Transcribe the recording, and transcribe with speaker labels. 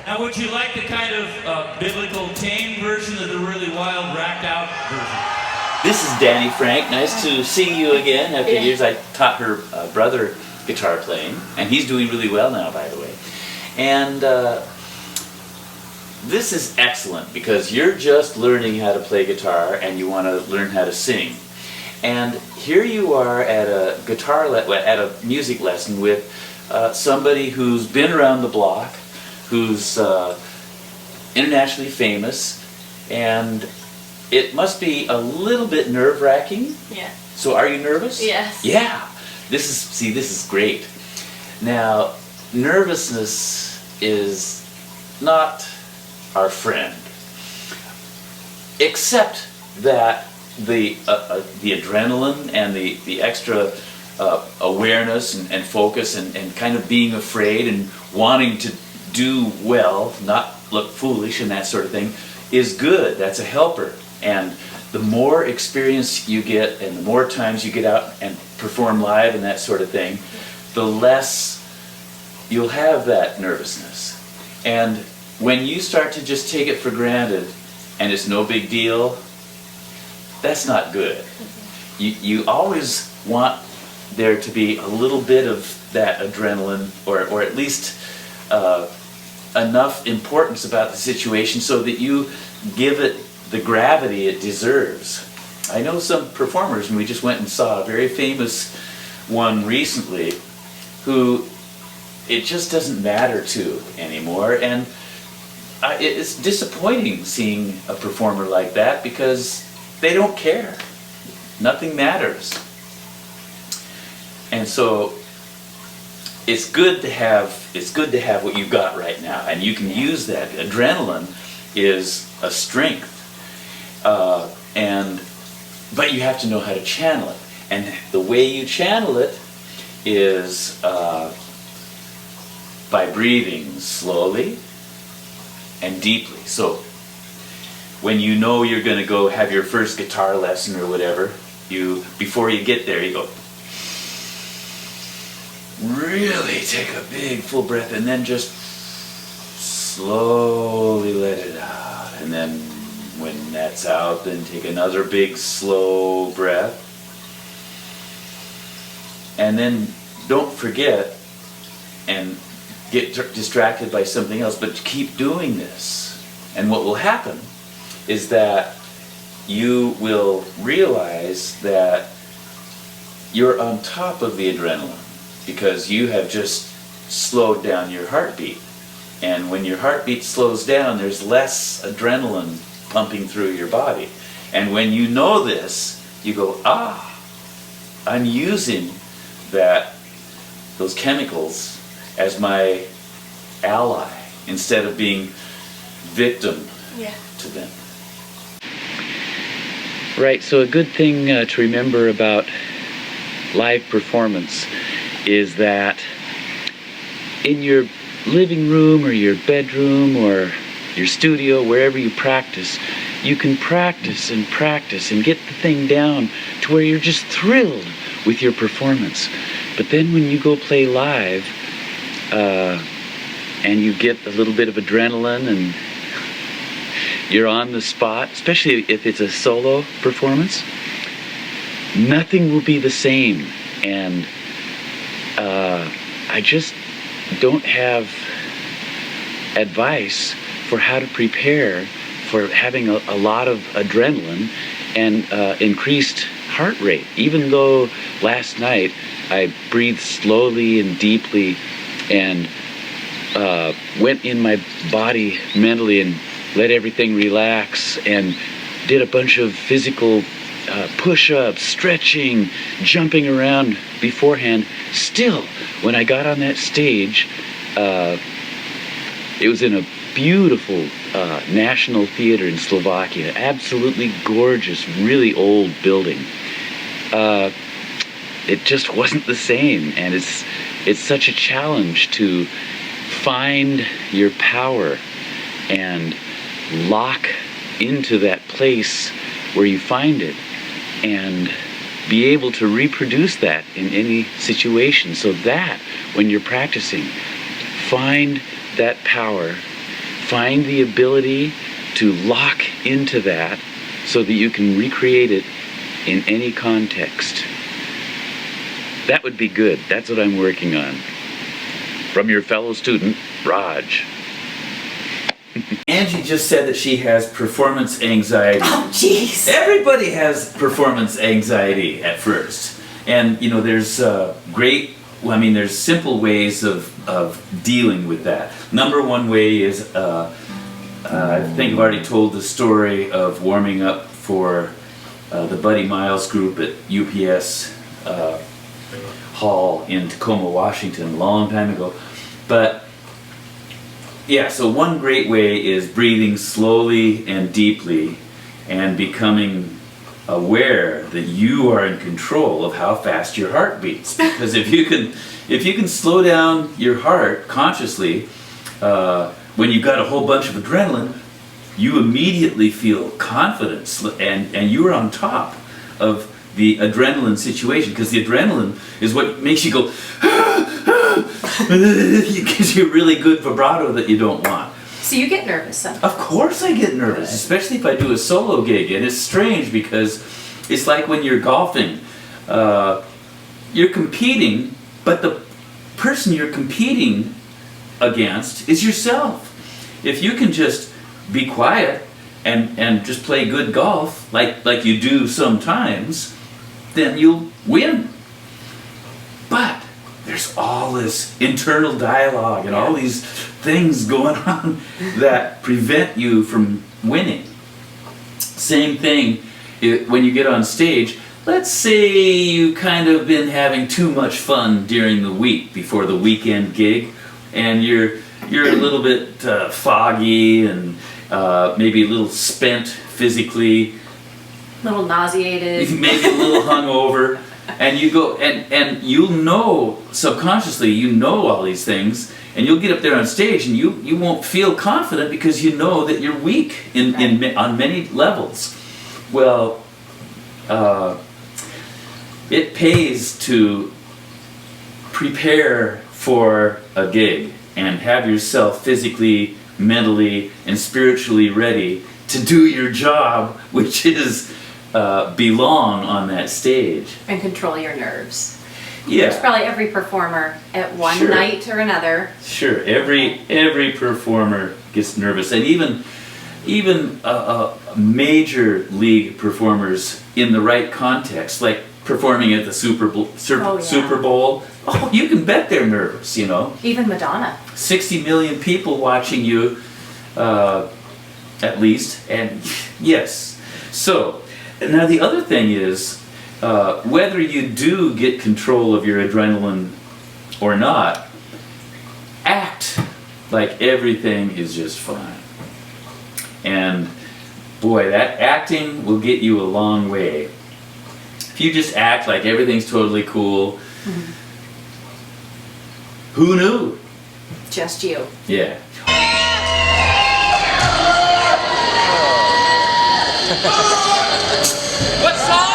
Speaker 1: Now, would you like the kind of biblical tame version or the really wild, racked out version?
Speaker 2: This is Danny Frank. Nice to see you again. After years, I taught her brother guitar playing, and he's doing really well now, by the way. And this is excellent because you're just learning how to play guitar and you want to learn how to sing. And here you are at a at a music lesson with somebody who's been around the block, who's internationally famous, and it must be a little bit nerve-wracking.
Speaker 3: Yeah.
Speaker 2: So are you nervous?
Speaker 3: Yes.
Speaker 2: Yeah. This is great. Now, nervousness is not our friend, except that the adrenaline and the extra awareness and focus and kind of being afraid and wanting to do well, not look foolish and that sort of thing, is good. That's a helper. And the more experience you get and the more times you get out and perform live and that sort of thing, the less you'll have that nervousness. And when you start to just take it for granted and it's no big deal, that's not good. You always want there to be a little bit of that adrenaline, or at least enough importance about the situation so that you give it the gravity it deserves. I know some performers, and we just went and saw a very famous one recently, who it just doesn't matter to anymore, and it's disappointing seeing a performer like that because they don't care. Nothing matters. And so it's good to have what you've got right now, and you can use that. Adrenaline is a strength, but you have to know how to channel it. And the way you channel it is by breathing slowly and deeply. So when you know you're going to go have your first guitar lesson or whatever, before you get there, you go, really take a big full breath and then just slowly let it out. And then when that's out, then take another big slow breath. And then don't forget and get distracted by something else, but keep doing this. And what will happen is that you will realize that you're on top of the adrenaline because you have just slowed down your heartbeat. And when your heartbeat slows down, there's less adrenaline pumping through your body. And when you know this, you go, I'm using those chemicals as my ally instead of being victim to them. Right, so a good thing to remember about live performance is that in your living room or your bedroom or your studio, wherever you practice, you can practice and get the thing down to where you're just thrilled with your performance. But then when you go play live and you get a little bit of adrenaline and you're on the spot, especially if it's a solo performance, nothing will be the same. And I just don't have advice for how to prepare for having a lot of adrenaline and increased heart rate. Even though last night I breathed slowly and deeply and went in my body mentally and let everything relax and did a bunch of physical push-ups, stretching, jumping around beforehand. Still, when I got on that stage, it was in a beautiful national theater in Slovakia, absolutely gorgeous, really old building. It just wasn't the same, and it's such a challenge to find your power and lock into that place where you find it and be able to reproduce that in any situation, so that when you're practicing, find that power find the ability to lock into that so that you can recreate it in any context. That would be good. That's what I'm working on. From your fellow student, Raj. Angie just said that she has performance anxiety.
Speaker 3: Oh, jeez.
Speaker 2: Everybody has performance anxiety at first. And, you know, there's there's simple ways of dealing with that. Number one way is, I think I've already told the story of warming up for the Buddy Miles group at UPS Hall in Tacoma, Washington, a long time ago. But yeah, so one great way is breathing slowly and deeply and becoming aware that you are in control of how fast your heart beats. Because if you can slow down your heart consciously, when you've got a whole bunch of adrenaline, you immediately feel confidence and you're on top of the adrenaline situation, because the adrenaline is what makes you go it gives you really good vibrato that you don't want.
Speaker 3: So you get nervous sometimes?
Speaker 2: Of course I get nervous, especially if I do a solo gig. And it's strange because it's like when you're golfing, you're competing, but the person you're competing against is yourself. If you can just be quiet and just play good golf like you do sometimes, then you'll win. But there's all this internal dialogue and all these things going on that prevent you from winning. Same thing when you get on stage. Let's say you kind of been having too much fun during the week before the weekend gig, and you're a little bit foggy and maybe a little spent physically,
Speaker 3: A little nauseated.
Speaker 2: maybe a little hungover. And you go, and you'll know, subconsciously, you know all these things, and you'll get up there on stage and you won't feel confident because you know that you're weak on many levels. Well, it pays to prepare for a gig and have yourself physically, mentally, and spiritually ready to do your job, which is belong on that stage.
Speaker 3: And control your nerves.
Speaker 2: Yeah.
Speaker 3: There's probably every performer at one
Speaker 2: Sure.
Speaker 3: night or another.
Speaker 2: Sure, every performer gets nervous, and even major league performers in the right context, like performing at the Super Bowl. Oh, you can bet they're nervous. You know.
Speaker 3: Even Madonna.
Speaker 2: 60 million people watching you, at least, and yes. So now the other thing is, whether you do get control of your adrenaline or not, act like everything is just fine. And boy, that acting will get you a long way. If you just act like everything's totally cool, who knew?
Speaker 3: Just you.
Speaker 2: Yeah.
Speaker 1: What song?